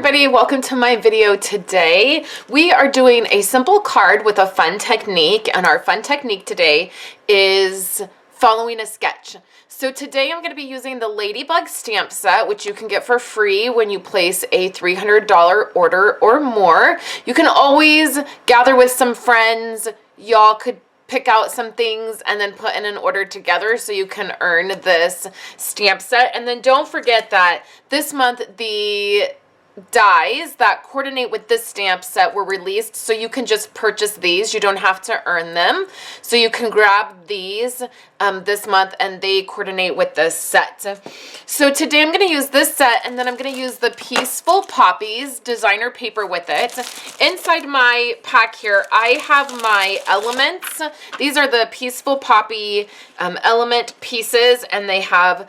everybody, welcome to my video today. We are doing a simple card with a fun technique, and our fun technique today is following a sketch. So today I'm going to be using the Ladybug stamp set, which you can get for free when you place a $300 order or more. You can always gather with some friends. Y'all could pick out some things and then put in an order together so you can earn this stamp set. And then don't forget that this month the dies that coordinate with this stamp set were released, so you can just purchase these. You don't have to earn them. So you can grab these this month and they coordinate with this set. So today I'm going to use this set, and then I'm going to use the Peaceful Poppies designer paper with it. Inside my pack here, I have my elements. These are the Peaceful Poppy element pieces, and they have,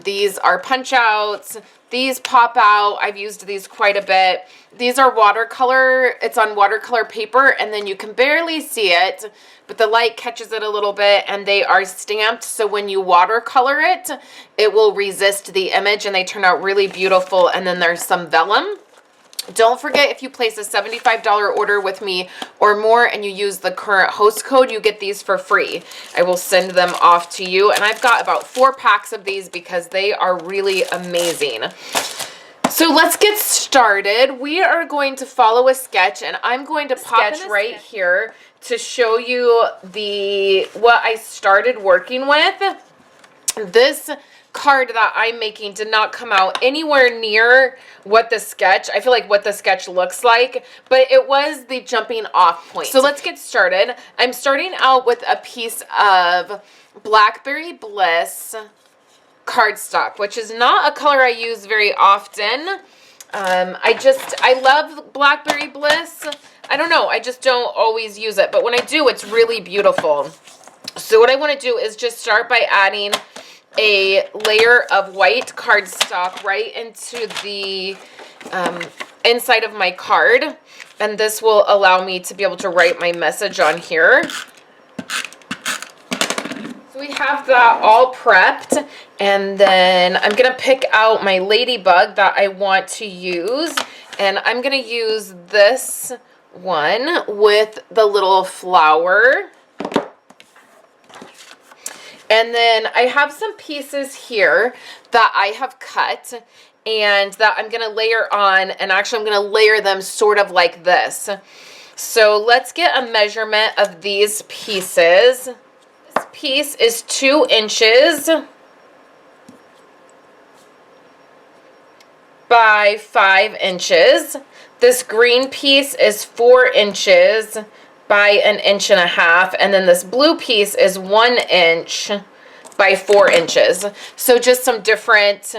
these are punch outs. These pop out. I've used these quite a bit. These are watercolor. It's on watercolor paper, and then you can barely see it, but the light catches it a little bit, and they are stamped, so when you watercolor it, it will resist the image, and they turn out really beautiful. And then there's some vellum. Don't forget, if you place a $75 order with me or more and you use the current host code, you get these for free. I will send them off to you. And I've got about 4 packs of these because they are really amazing. So let's get started. We are going to follow a sketch, and I'm going to sketch right here to show you what I started working with. This card that I'm making did not come out anywhere near what the sketch, I feel like what the sketch looks like, but it was the jumping off point. So let's get started. I'm starting out with a piece of Blackberry Bliss cardstock, which is not a color I use very often. I love Blackberry Bliss. I don't know, I just don't always use it, but when I do, it's really beautiful. So what I want to do is just start by adding a layer of white cardstock right into the inside of my card, and this will allow me to be able to write my message on here. So we have that all prepped, and then I'm gonna pick out my ladybug that I want to use, and I'm gonna use this one with the little flower. And then I have some pieces here that I have cut and that I'm going to layer on, and actually I'm going to layer them sort of like this. So let's get a measurement of these pieces. This piece is 2 inches by 5 inches. This green piece is 4 inches by 1.5 inches, and then this blue piece is 1 inch by 4 inches. So just some different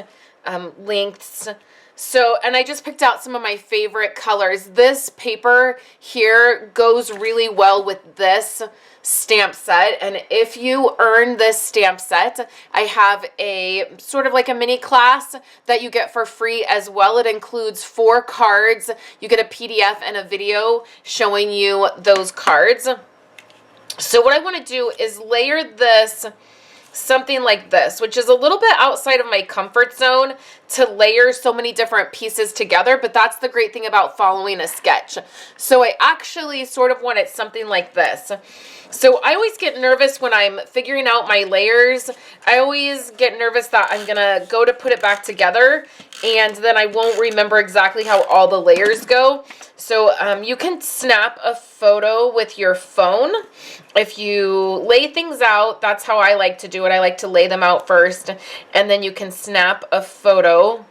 lengths. So, and I just picked out some of my favorite colors. This paper here goes really well with this stamp set, and if you earn this stamp set, I have a sort of like a mini class that you get for free as well. It includes 4 cards. You get a PDF and a video showing you those cards. So what I want to do is layer this something like this, which is a little bit outside of my comfort zone to layer so many different pieces together, but that's the great thing about following a sketch. So I actually sort of wanted something like this. So I always get nervous when I'm figuring out my layers. I always get nervous that I'm gonna go to put it back together and then I won't remember exactly how all the layers go. So you can snap a photo with your phone. If you lay things out, that's how I like to do it. I like to lay them out first, and then you can snap a photo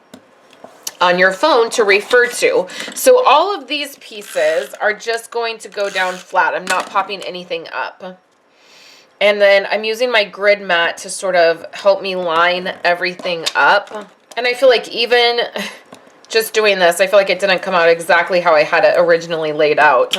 on your phone to refer to. So all of these pieces are just going to go down flat. I'm not popping anything up. And then I'm using my grid mat to sort of help me line everything up. And I feel like even just doing this, I feel like it didn't come out exactly how I had it originally laid out.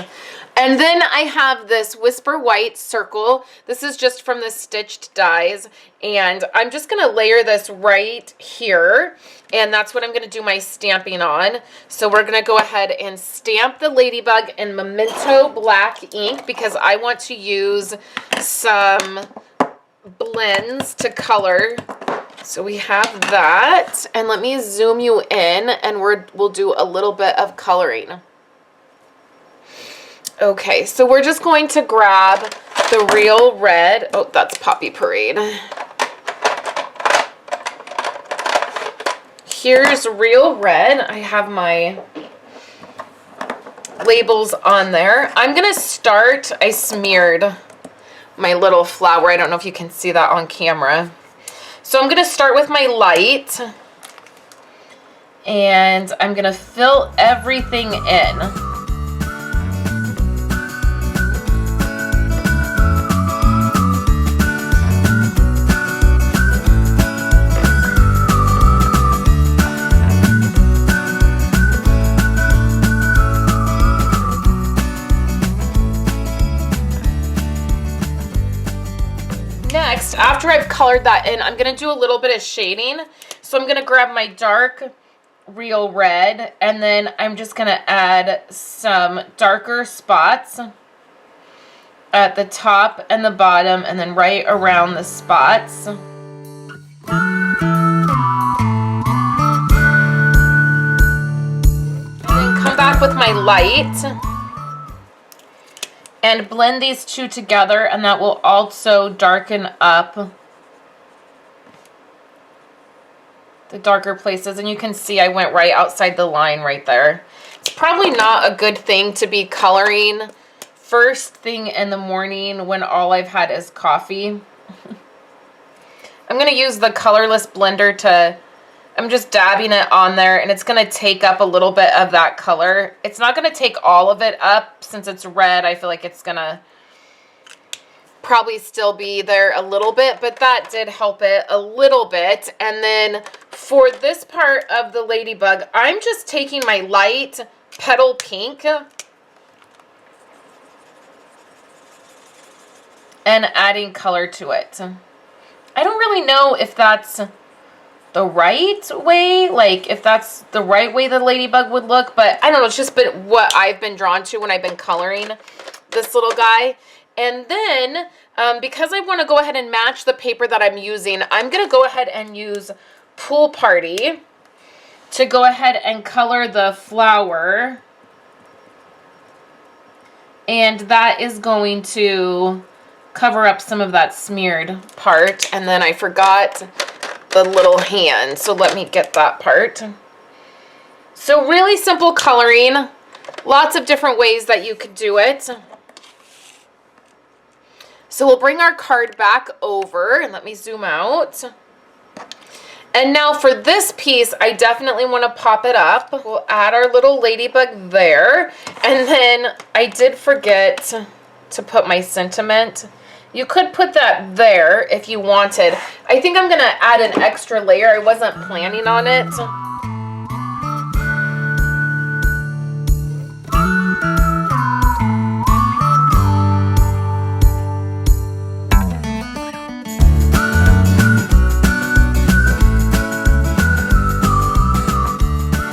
And then I have this Whisper White circle. This is just from the Stitched Dies, and I'm just going to layer this right here, and that's what I'm going to do my stamping on. So we're going to go ahead and stamp the Ladybug in Memento Black ink because I want to use some blends to color So we have that, and let me zoom you in, and we'll do a little bit of coloring. Okay, so we're just going to grab the Real Red. Oh, that's Poppy Parade. Here's Real Red. I have my labels on there. I'm gonna start, I smeared my little flower. I don't know if you can see that on camera. So I'm gonna start with my light, and I'm gonna fill everything in. Next, after I've colored that in, I'm going to do a little bit of shading. So I'm going to grab my dark Real Red, and then I'm just going to add some darker spots at the top and the bottom, and then right around the spots. And then come back with my light and blend these two together, and that will also darken up the darker places. And you can see I went right outside the line right there. It's probably not a good thing to be coloring first thing in the morning when all I've had is coffee. I'm going to use the colorless blender I'm just dabbing it on there, and it's going to take up a little bit of that color. It's not going to take all of it up. Since it's red, I feel like it's going to probably still be there a little bit, but that did help it a little bit. And then for this part of the Ladybug, I'm just taking my light petal pink and adding color to it. I don't really know if that's the right way, like if that's the right way the Ladybug would look, but I don't know, it's just been what I've been drawn to when I've been coloring this little guy. And then because I want to go ahead and match the paper that I'm using, I'm going to go ahead and use Pool Party to go ahead and color the flower, and that is going to cover up some of that smeared part. And then I forgot the little hand, so let me get that part. So really simple coloring, lots of different ways that you could do it. So we'll bring our card back over, and let me zoom out. And now for this piece, I definitely want to pop it up. We'll add our little Ladybug there, and then I did forget to put my sentiment. You could put that there if you wanted. I think I'm going to add an extra layer. I wasn't planning on it.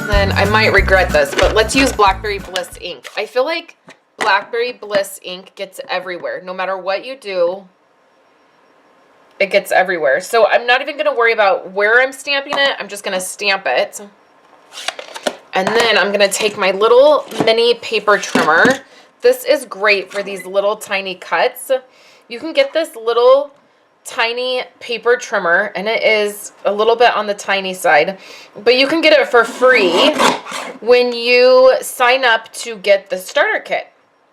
Then I might regret this, but let's use Blackberry Bliss ink. I feel like Blackberry Bliss ink gets everywhere. No matter what you do, it gets everywhere. So I'm not even going to worry about where I'm stamping it. I'm just going to stamp it. And then I'm going to take my little mini paper trimmer. This is great for these little tiny cuts. You can get this little tiny paper trimmer, and it is a little bit on the tiny side, but you can get it for free when you sign up to get the starter kit.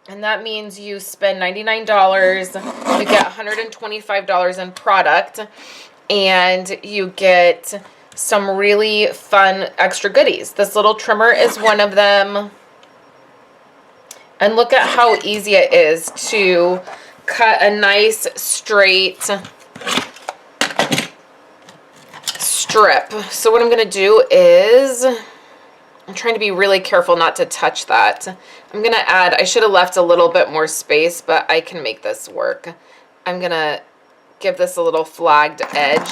And that means you spend $99, you get $125 in product, and you get some really fun extra goodies. This little trimmer is one of them. And look at how easy it is to cut a nice straight strip. So what I'm going to do is, I'm trying to be really careful not to touch that. I'm going to add, I should have left a little bit more space, but I can make this work. I'm going to give this a little flagged edge.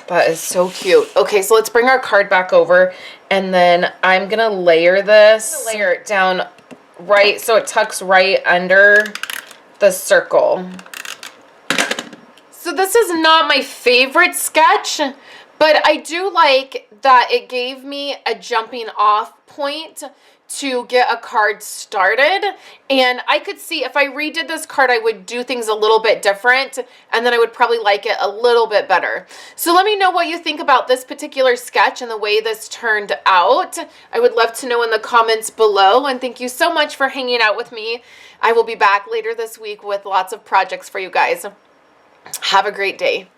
That is so cute. Okay, so let's bring our card back over, and then I'm going to layer this. Layer it down right so it tucks right under the circle. So So this is not my favorite sketch, but I do like that it gave me a jumping off point to get a card started. And I could see if I redid this card, I would do things a little bit different, and then I would probably like it a little bit better. So let me know what you think about this particular sketch and the way this turned out. I would love to know in the comments below, and thank you so much for hanging out with me. I will be back later this week with lots of projects for you guys. Have a great day.